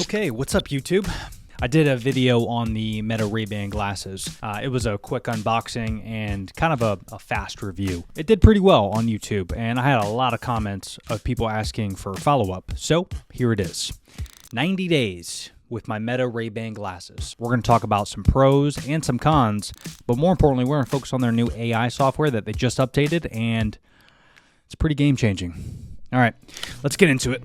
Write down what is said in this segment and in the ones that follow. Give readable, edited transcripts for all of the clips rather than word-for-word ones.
Okay, what's up YouTube? I did a video on the Meta Ray-Ban glasses. It was a quick unboxing and kind of a fast review. It did pretty well on YouTube, and I had a lot of comments of people asking for follow-up. So here it is. 90 days with my Meta Ray-Ban glasses. We're going to talk about some pros and some cons, but more importantly, we're going to focus on their new AI software that they just updated, and it's pretty game-changing. All right, let's get into it.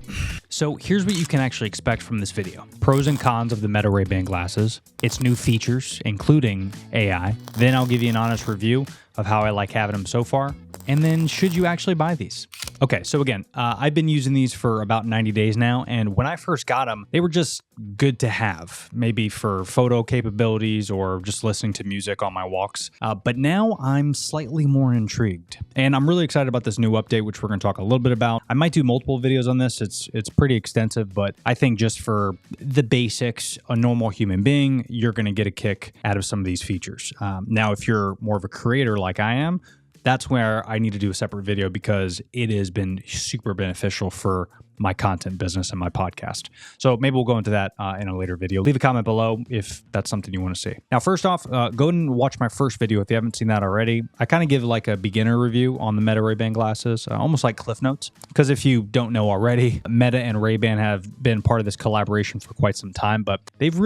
So here's what you can actually expect from this video. Pros and cons of the Meta Ray-Ban glasses, its new features, including AI. Then I'll give you an honest review of how I like having them so far. And then should you actually buy these? Okay, so again, I've been using these for about 90 days now, and when I first got them, they were just good to have, maybe for photo capabilities or just listening to music on my walks. But now I'm slightly more intrigued, and I'm really excited about this new update, which we're going to talk a little bit about. I might do multiple videos on this. It's pretty extensive, but I think just for the basics, a normal human being, you're going to get a kick out of some of these features. Now, if you're more of a creator like I am, that's where I need to do a separate video because it has been super beneficial for my content business and my podcast. So maybe we'll go into that in a later video. Leave a comment below if that's something you want to see. Now, first off, go and watch my first video if you haven't seen that already. I kind of give like a beginner review on the Meta Ray-Ban glasses, almost like Cliff Notes. Because if you don't know already, Meta and Ray-Ban have been part of this collaboration for quite some time, but they've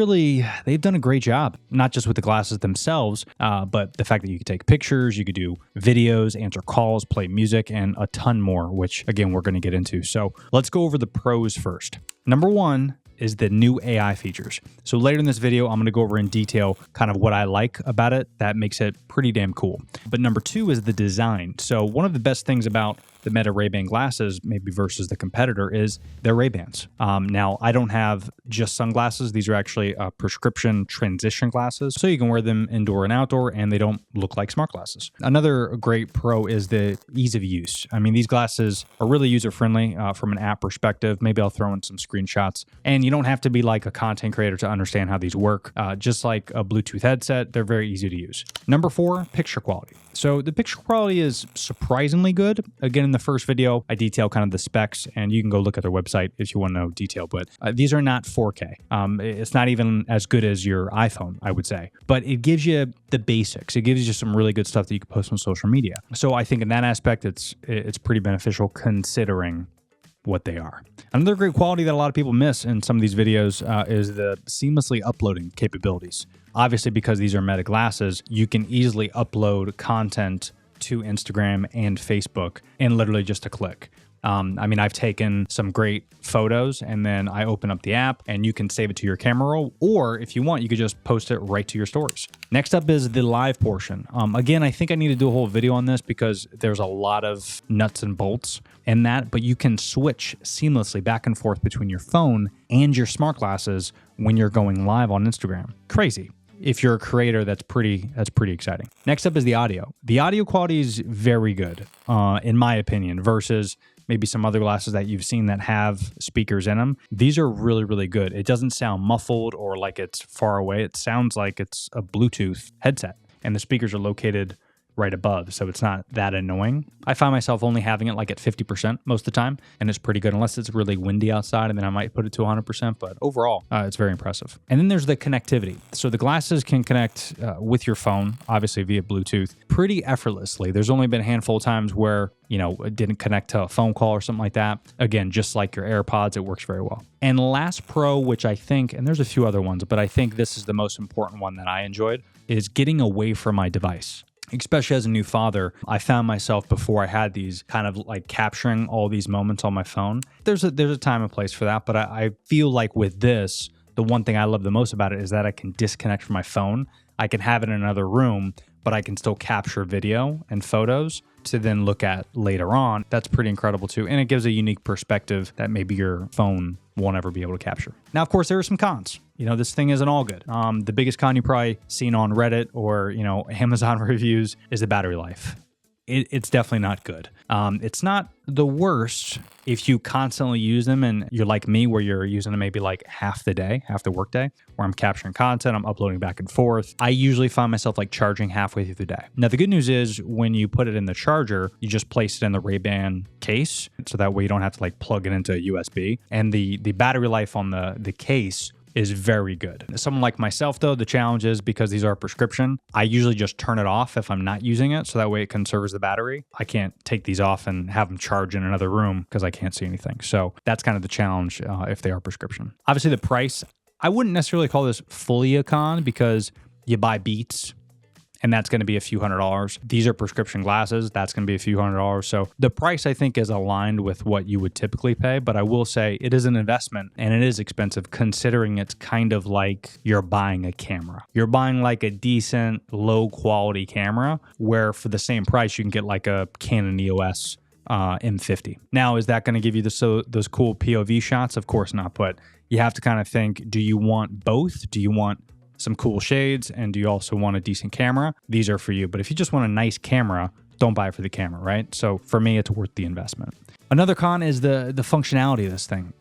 done a great job, not just with the glasses themselves, but the fact that you can take pictures, you could do videos, answer calls, play music, and a ton more, which again, we're going to get into. So let's go over the pros first. Number one is the new AI features. So later in this video, I'm going to go over in detail kind of what I like about it that makes it pretty damn cool. But number two is the design. So one of the best things about the Meta Ray-Ban glasses, maybe versus the competitor, is their Ray-Bans. Now, I don't have just sunglasses. These are actually prescription transition glasses, so you can wear them indoor and outdoor, and they don't look like smart glasses. Another great pro is the ease of use. I mean, these glasses are really user-friendly from an app perspective. Maybe I'll throw in some screenshots. And you don't have to be like a content creator to understand how these work. Just like a Bluetooth headset, they're very easy to use. Number four, picture quality. So the picture quality is surprisingly good. Again, in the first video, I detail kind of the specs, and you can go look at their website if you want to know detail, but these are not 4K. It's not even as good as your iPhone, I would say, but it gives you the basics. It gives you some really good stuff that you can post on social media. So I think in that aspect, it's pretty beneficial considering what they are. Another great quality that a lot of people miss in some of these videos is the seamlessly uploading capabilities. Obviously, because these are Meta glasses, you can easily upload content to Instagram and Facebook in literally just a click. I mean, I've taken some great photos and then I open up the app and you can save it to your camera roll, or if you want, you could just post it right to your stories. Next up is the live portion. Again, I think I need to do a whole video on this because there's a lot of nuts and bolts in that, but you can switch seamlessly back and forth between your phone and your smart glasses when you're going live on Instagram. Crazy. If you're a creator, that's pretty exciting. Next up is the audio. The audio quality is very good, in my opinion, versus maybe some other glasses that you've seen that have speakers in them. These are really, really good. It doesn't sound muffled or like it's far away. It sounds like it's a Bluetooth headset, and the speakers are located right above, so it's not that annoying. I find myself only having it like at 50% most of the time, and it's pretty good unless it's really windy outside, and then I might put it to 100%, but overall, it's very impressive. And then there's the connectivity. So the glasses can connect with your phone, obviously via Bluetooth, pretty effortlessly. There's only been a handful of times where, it didn't connect to a phone call or something like that. Again, just like your AirPods, it works very well. And last pro, which I think, and there's a few other ones, but I think this is the most important one that I enjoyed, is getting away from my device. Especially as a new father, I found myself before I had these kind of like capturing all these moments on my phone. There's a time and place for that, but I feel like with this, the one thing I love the most about it is that I can disconnect from my phone. I can have it in another room, but I can still capture video and photos to then look at later on. That's pretty incredible too. And it gives a unique perspective that maybe your phone won't ever be able to capture. Now, of course, there are some cons. This thing isn't all good. The biggest con you probably seen on Reddit or, Amazon reviews is the battery life. it's definitely not good. It's not the worst if you constantly use them and you're like me where you're using them maybe like half the work day, where I'm capturing content, I'm uploading back and forth. I usually find myself like charging halfway through the day. Now, the good news is when you put it in the charger, you just place it in the Ray-Ban case. So that way you don't have to like plug it into a USB. And the battery life on the case is very good. Someone like myself, though, the challenge is because these are prescription, I usually just turn it off if I'm not using it, so that way it conserves the battery. I can't take these off and have them charge in another room because I can't see anything. So that's kind of the challenge if they are prescription. Obviously, the price, I wouldn't necessarily call this fully a con because you buy Beats, and that's going to be a few $100s. These are prescription glasses. That's going to be a few $100s. So the price, I think, is aligned with what you would typically pay. But I will say it is an investment and it is expensive considering it's kind of like you're buying a camera. You're buying like a decent, low quality camera where for the same price, you can get like a Canon EOS M50. Now, is that going to give you those cool POV shots? Of course not. But you have to kind of think, do you want both? Do you want some cool shades, and do you also want a decent camera? These are for you. But if you just want a nice camera, don't buy it for the camera, right? So for me, it's worth the investment. Another con is the functionality of this thing.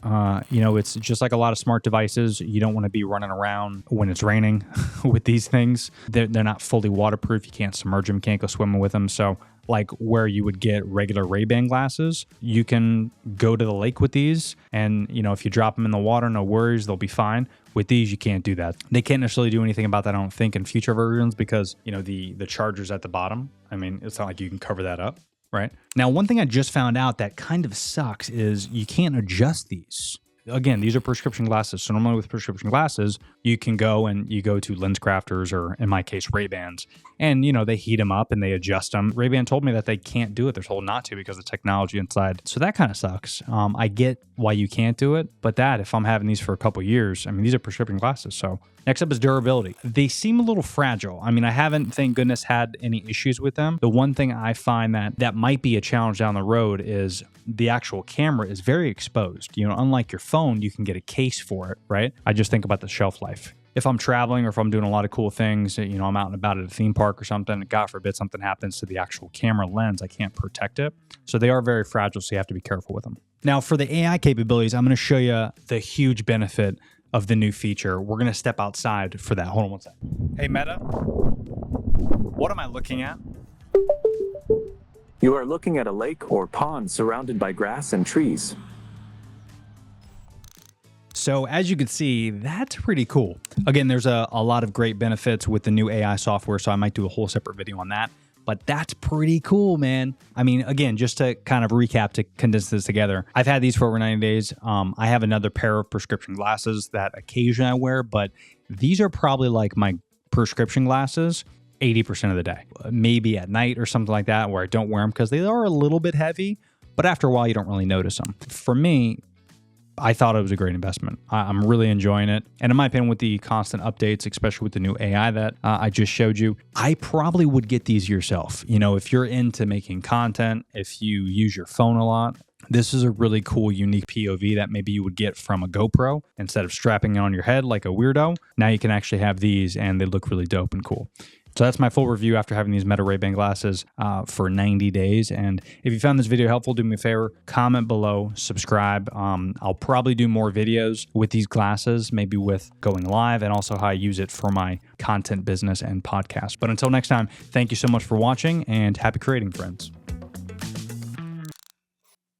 It's just like a lot of smart devices. You don't want to be running around when it's raining with these things. They're not fully waterproof. You can't submerge them, can't go swimming with them. So like where you would get regular Ray-Ban glasses, you can go to the lake with these. And, if you drop them in the water, no worries, they'll be fine. With these, you can't do that. They can't necessarily do anything about that, I don't think, in future versions because, the charger's at the bottom. I mean, it's not like you can cover that up, right? Now, one thing I just found out that kind of sucks is you can't adjust these. Again, these are prescription glasses. So normally with prescription glasses, you can go to lens crafters or in my case, Ray-Bans, and they heat them up and they adjust them. Ray-Ban told me that they can't do it. They're told not to because of the technology inside. So that kind of sucks. I get why you can't do it, but if I'm having these for a couple years, I mean, these are prescription glasses. So next up is durability. They seem a little fragile. I mean, I haven't, thank goodness, had any issues with them. The one thing I find that might be a challenge down the road is the actual camera is very exposed. Unlike your phone, you can get a case for it, right? I just think about the shelf life. If I'm traveling or if I'm doing a lot of cool things, I'm out and about at a theme park or something, God forbid something happens to the actual camera lens, I can't protect it. So they are very fragile, so you have to be careful with them. Now, for the AI capabilities, I'm going to show you the huge benefit of the new feature. We're going to step outside for that. Hold on one second. Hey, Meta, what am I looking at? You are looking at a lake or pond surrounded by grass and trees. So as you can see, that's pretty cool. Again, there's a lot of great benefits with the new AI software, so I might do a whole separate video on that. But that's pretty cool, man. I mean, again, just to kind of recap, to condense this together, I've had these for over 90 days. I have another pair of prescription glasses that occasionally I wear, but these are probably like my prescription glasses 80% of the day. Maybe at night or something like that where I don't wear them because they are a little bit heavy, but after a while, you don't really notice them. For me, I thought it was a great investment. I'm really enjoying it. And in my opinion, with the constant updates, especially with the new AI that I just showed you, I probably would get these yourself. If you're into making content, if you use your phone a lot, this is a really cool, unique POV that maybe you would get from a GoPro instead of strapping it on your head like a weirdo. Now you can actually have these and they look really dope and cool. So that's my full review after having these Meta Ray-Ban glasses for 90 days. And if you found this video helpful, do me a favor, comment below, subscribe. I'll probably do more videos with these glasses, maybe with going live and also how I use it for my content business and podcast. But until next time, thank you so much for watching and happy creating, friends.